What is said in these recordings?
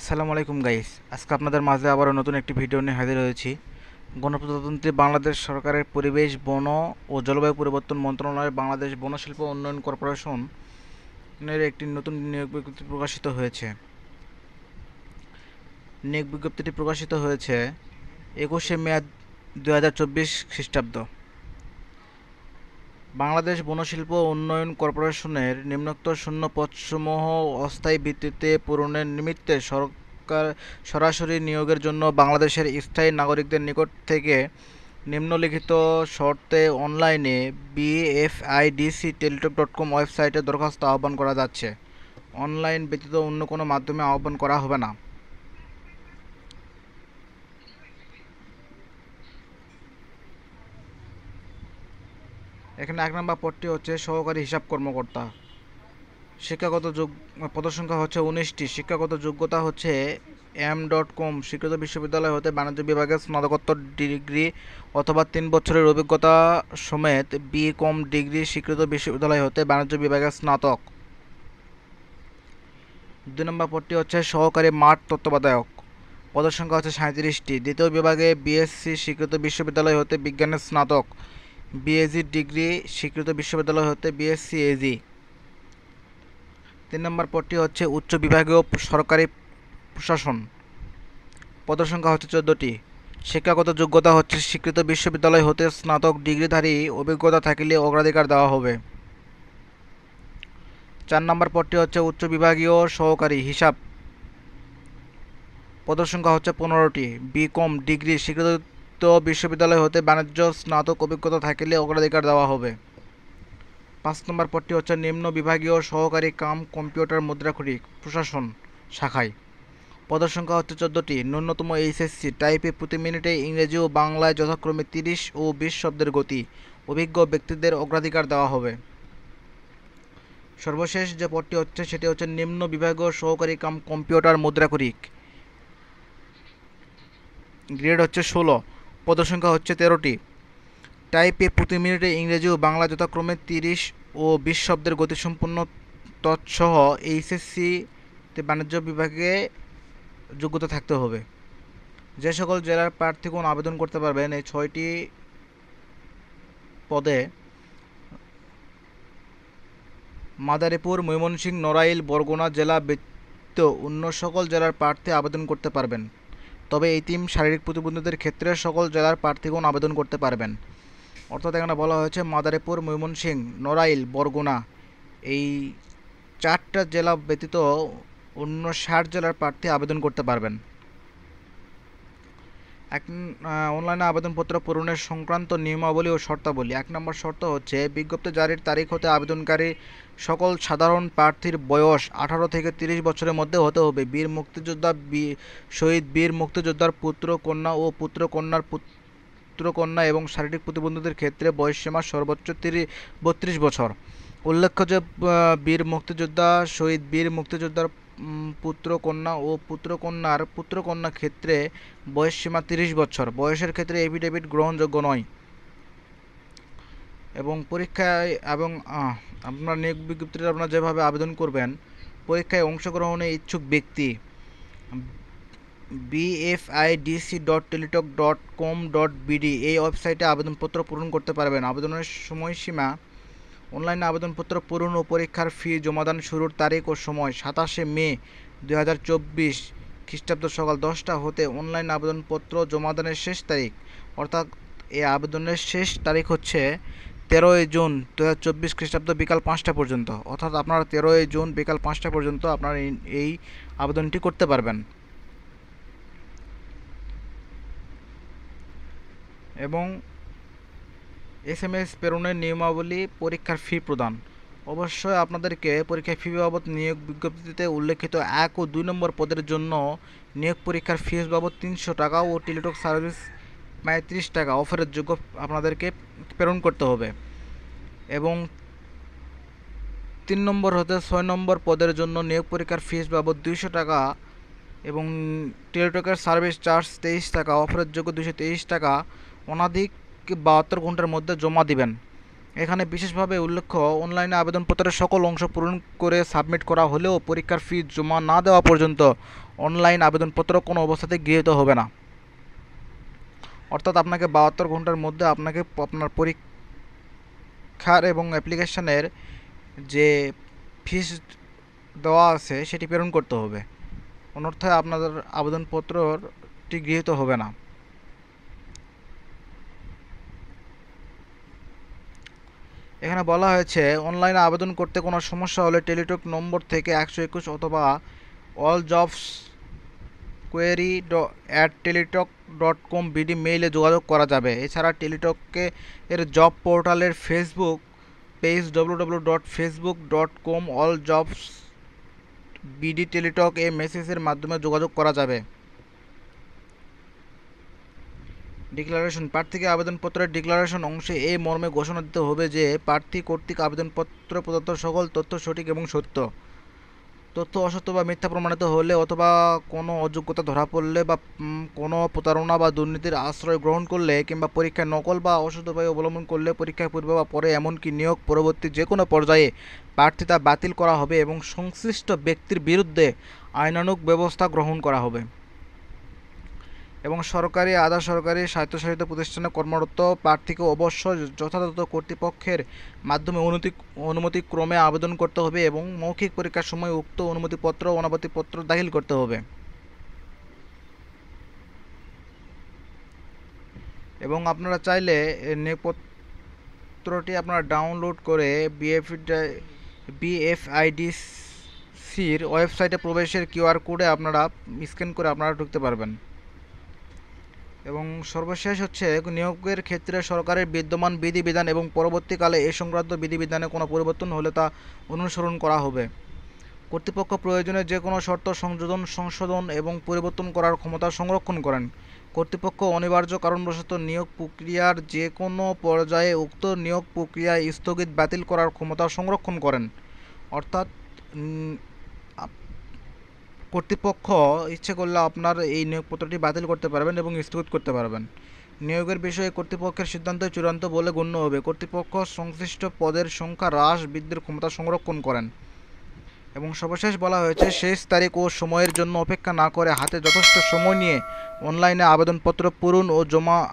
আসসালামু আলাইকুম গাইস। আজকে আপনাদের মাঝে আবারও নতুন একটি ভিডিও নিয়ে হাজির হয়েছি। গণপ্রজাতন্ত্রী বাংলাদেশ সরকারের পরিবেশ, বন ও জলবায়ু পরিবর্তন মন্ত্রণালয়ের বাংলাদেশ বনশিল্প উন্নয়ন কর্পোরেশনের একটি নতুন নিয়োগ বিজ্ঞপ্তি প্রকাশিত হয়েছে। নিয়োগ বিজ্ঞপ্তিটি প্রকাশিত হয়েছে 21শে মে 2024 খ্রিস্টাব্দ। বাংলাদেশ বনশিল্প উন্নয়ন কর্পোরেশনের নিম্নোক্ত শূন্য পদসমূহ অস্থায়ী ভিত্তিতে পূরণের নিমিত্তে সরাসরি নিয়োগের জন্য বাংলাদেশের স্থায়ী নাগরিকদের নিকট থেকে নিম্নলিখিত শর্তে অনলাইনে bfidcteletalk.com ওয়েবসাইটে দরখাস্ত আহ্বান করা যাচ্ছে। অনলাইন ব্যতীত অন্য কোনো মাধ্যমে আহ্বান করা হবে না। এখানে 1 নম্বর পদটি হচ্ছে সহকারী হিসাব কর্মকর্তা। শিক্ষাগত পদসংখ্যা হচ্ছে 19টি। শিক্ষাগত যোগ্যতা হচ্ছে m.com স্বীকৃত বিশ্ববিদ্যালয় হতে বাণিজ্য বিভাগে স্নাতকোত্তর ডিগ্রি অথবা 3 বছরের অভিজ্ঞতা সমেত বি.কম ডিগ্রি স্বীকৃত বিশ্ববিদ্যালয় হতে বাণিজ্য বিভাগে স্নাতক। 2 নম্বর পদটি হচ্ছে সহকারী মাঠ তত্ত্বাবধায়ক। পদসংখ্যা হচ্ছে 37টি। দ্বিতীয় বিভাগে বিএসসি স্বীকৃত বিশ্ববিদ্যালয় হতে বিজ্ঞানে স্নাতক, বিএসসি ডিগ্রি স্বীকৃত বিশ্ববিদ্যালয় হতে বিএসসি এজি। 3 নম্বর পদটি হচ্ছে উচ্চ বিভাগীয় সরকারি প্রশাসন। পদসংখ্যা হচ্ছে 14টি। শিক্ষাগত যোগ্যতা হচ্ছে স্বীকৃত বিশ্ববিদ্যালয় হতে স্নাতক ডিগ্রিধারী অভিজ্ঞতা থাকিলে অগ্রাধিকার দেওয়া হবে। 4 নম্বর পদটি হচ্ছে উচ্চ বিভাগীয় সহকারী হিসাব। পদসংখ্যা হচ্ছে 15টি। বি.কম ডিগ্রি স্বীকৃত বিশ্ববিদ্যালয় হতে বাণিজ্য স্নাতক অভিজ্ঞতা থাকিলে অগ্রাধিকার দেওয়া হবে। 5 নম্বর পদটি হচ্ছে নিম্ন বিভাগীয় সহকারী কাম কম্পিউটার মুদ্রাক্ষরিক প্রশাসন শাখায়। পদসংখ্যা হচ্ছে 14টি। ন্যূনতম এইচএসসি টাইপে প্রতি মিনিটে ইংরেজি ও বাংলায় যথাক্রমে 30 ও 20 শব্দের গতি। অভিজ্ঞ ব্যক্তিদের অগ্রাধিকার দেওয়া হবে। সর্বশেষ যে পদটি হচ্ছে সেটি হচ্ছে নিম্ন বিভাগীয় সহকারী কাম কম্পিউটার মুদ্রাক্ষরিক। গ্রেড হচ্ছে 16। পদসংখ্যা হচ্ছে 13টি। টাইপে প্রতি মিনিটে ইংরেজি ও বাংলা যথাক্রমে 30 ও 20 শব্দের গতিসম্পন্ন তৎসহ এইচএসসিতে বাণিজ্য বিভাগে যোগ্যতা থাকতে হবে। যে সকল জেলার প্রার্থীগণ আবেদন করতে পারবেন এই 6টি পদে মাদারীপুর, ময়মনসিংহ, নড়াইল, বরগুনা জেলা ব্যতীত অন্য সকল জেলার প্রার্থী আবেদন করতে পারবেন। তবে এতিম শারীরিক প্রতিবন্ধীদের ক্ষেত্রে সকল জেলার প্রার্থীগণ আবেদন করতে পারবেন। অর্থাৎ এখানে বলা হয়েছে মাদারীপুর, ময়মনসিংহ, নড়াইল, বরগুনা এই 4টা জেলা ব্যতীত অন্য 60 জেলার প্রার্থী আবেদন করতে পারবেন। অনলাইনে আবেদনপত্র পূরণের সংক্রান্ত নিয়মাবলী ও শর্তাবলী। 1 নম্বর শর্ত হচ্ছে বিজ্ঞপ্তি জারির তারিখ হতে আবেদনকারী সকল সাধারণ প্রার্থীর বয়স 18 থেকে 30 বছরের মধ্যে হতে হবে। বীর মুক্তিযোদ্ধা, শহীদ বীর মুক্তিযোদ্ধার পুত্র কন্যা ও পুত্রকন্যা এবং শারীরিক প্রতিবন্ধীদের ক্ষেত্রে বয়সসীমা সর্বোচ্চ 32 বছর। উল্লেখ্য যে বীর মুক্তিযোদ্ধা, শহীদ বীর মুক্তিযোদ্ধার পুত্রকন্যা ও পুত্রকন্যা ক্ষেত্রে বয়সসীমা 30 বছর। বয়সের ক্ষেত্রে এফিডেভিট গ্রহণযোগ্য নয়। এবং পরীক্ষায় এবং আপনার নিয়োগ বিজ্ঞপ্তিতে আপনারা যেভাবে আবেদন করবেন, পরীক্ষায় অংশগ্রহণে ইচ্ছুক ব্যক্তি bfidc.teletalk.com.bd এই ওয়েবসাইটে আবেদনপত্র পূরণ করতে পারবেন। আবেদনের সময়সীমা অনলাইনে আবেদনপত্র পূরণ ও পরীক্ষার ফি জমাদান শুরুর তারিখ ও সময় 27শে মে 2024 খ্রিস্টাব্দ সকাল 10টা হতে অনলাইন আবেদনপত্র জমাদানের শেষ তারিখ, অর্থাৎ এই আবেদনের শেষ তারিখ হচ্ছে 13ই জুন 2024 খ্রিস্টাব্দ বিকাল 5টা পর্যন্ত। অর্থাৎ আপনারা 13ই জুন বিকাল 5টা পর্যন্ত আপনারা এই আবেদনটি করতে পারবেন। এবং SMS প্রেরণের নিয়মাবলী, পরীক্ষার ফি প্রদান। অবশ্যই আপনাদেরকে পরীক্ষার ফি বাবদ নিয়োগ বিজ্ঞপ্তিতে উল্লেখিত 1 ও 2 নম্বর পদের জন্য নিয়োগ পরীক্ষার ফিস বাবদ 300 টাকা ও টেলিটক সার্ভিস 35 টাকা অফারের যোগ্য আপনাদেরকে প্রেরণ করতে হবে। এবং 3 নম্বর হতে 6 নম্বর পদের জন্য নিয়োগ পরীক্ষার ফিস বাবদ 200 টাকা এবং টেলিটকের সার্ভিস চার্জ 23 টাকা অফারের যোগ্য 223 টাকা অনধিক 72 ঘন্টার মধ্যে জমা দিবেন। এখানে বিশেষভাবে উল্লেখ্য, অনলাইনে আবেদনপত্রের সকল অংশ পূরণ করে সাবমিট করা হলেও পরীক্ষার ফি জমা না দেওয়া পর্যন্ত অনলাইন আবেদনপত্র কোনো অবস্থাতে গৃহীত হবে না। অর্থাৎ আপনাকে 72 ঘন্টার মধ্যে আপনাকে আপনার পরীক্ষার এবং অ্যাপ্লিকেশনের যে ফিস দেওয়া আছে সেটি প্রেরণ করতে হবে, অন্যথায় আপনাদের আবেদনপত্রটি গৃহীত হবে না। এখানে বলা হয়েছে অনলাইনে আবেদন করতে কোনো সমস্যা হলে টেলিটক নম্বর থেকে 121 অথবা অল জবস query@teletalk.com বিডি মেইলে যোগাযোগ করা যাবে। এছাড়া টেলিটকে এর জব পোর্টালের Facebook page www.facebook.com all jobs BD Teletalk এ মেসেজের মাধ্যমে যোগাযোগ করা যাবে। ডিক্লারেশন, প্রার্থীকে আবেদনপত্রের ডিক্লারেশন অংশে এই মর্মে ঘোষণা দিতে হবে যে প্রার্থী কর্তৃক আবেদনপত্র প্রদত্ত সকল তথ্য সঠিক এবং সত্য। তথ্য অসত্য বা মিথ্যা প্রমাণিত হলে অথবা কোনো অযোগ্যতা ধরা পড়লে বা কোনো প্রতারণা বা দুর্নীতির আশ্রয় গ্রহণ করলে কিংবা পরীক্ষায় নকল বা অসৎ উপায় অবলম্বন করলে পরীক্ষার পূর্বে বা পরে এমনকি নিয়োগ পরবর্তী যে কোনো পর্যায়ে প্রার্থিতা বাতিল করা হবে এবং সংশ্লিষ্ট ব্যক্তির বিরুদ্ধে আইনানুগ ব্যবস্থা গ্রহণ করা হবে। এবং সরকারি আধা সরকারি স্বায়ত্তশাসিত প্রতিষ্ঠানে কর্মরত প্রার্থীকে অবশ্যই যথাযথ কর্তৃপক্ষের মাধ্যমে অনুমতিক্রমে আবেদন করতে হবে এবং মৌখিক পরীক্ষার সময় উক্ত অনুমতিপত্র ও অনাপত্তিপত্র দাখিল করতে হবে। এবং আপনারা চাইলে নিয়োগপত্রটি আপনারা ডাউনলোড করে বিএফআইডিসির ওয়েবসাইটে প্রবেশের কিউআর কোডে আপনারা স্ক্যান করে আপনারা ঢুকতে পারবেন। এবং সর্বশেষ হচ্ছে নিয়োগের ক্ষেত্রে সরকারের বিদ্যমান বিধিবিধান এবং পরবর্তীকালে এ সংক্রান্ত বিধিবিধানে কোনো পরিবর্তন হলে তা অনুসরণ করা হবে। কর্তৃপক্ষ প্রয়োজনে যে কোনো শর্ত সংশোধন এবং পরিবর্তন করার ক্ষমতা সংরক্ষণ করেন। কর্তৃপক্ষ অনিবার্য কারণবশত নিয়োগ প্রক্রিয়ার যে কোনো পর্যায়ে উক্ত নিয়োগ প্রক্রিয়া স্থগিত বাতিল করার ক্ষমতা সংরক্ষণ করেন। অর্থাৎ কর্তৃপক্ষ ইচ্ছে করলে আপনার এই নিয়োগপত্রটি বাতিল করতে পারবেন এবং স্থগিত করতে পারবেন। নিয়োগের বিষয়ে কর্তৃপক্ষের সিদ্ধান্তই চূড়ান্ত বলে গণ্য হবে। কর্তৃপক্ষ সংশ্লিষ্ট পদের সংখ্যা হ্রাস বৃদ্ধির ক্ষমতা সংরক্ষণ করেন। এবং সর্বশেষ বলা হয়েছে শেষ তারিখ ও সময়ের জন্য অপেক্ষা না করে হাতে যথেষ্ট সময় নিয়ে অনলাইনে আবেদনপত্র পূরণ ও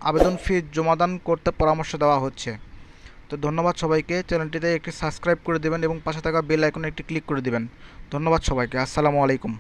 আবেদন ফি জমাদান করতে পরামর্শ দেওয়া হচ্ছে। তো ধন্যবাদ সবাইকে। চ্যানেলটিতে একটি সাবস্ক্রাইব করে দেবেন এবং পাশে থাকা বেল আইকনে একটি ক্লিক করে দেবেন। ধন্যবাদ সবাইকে। আসসালামু আলাইকুম।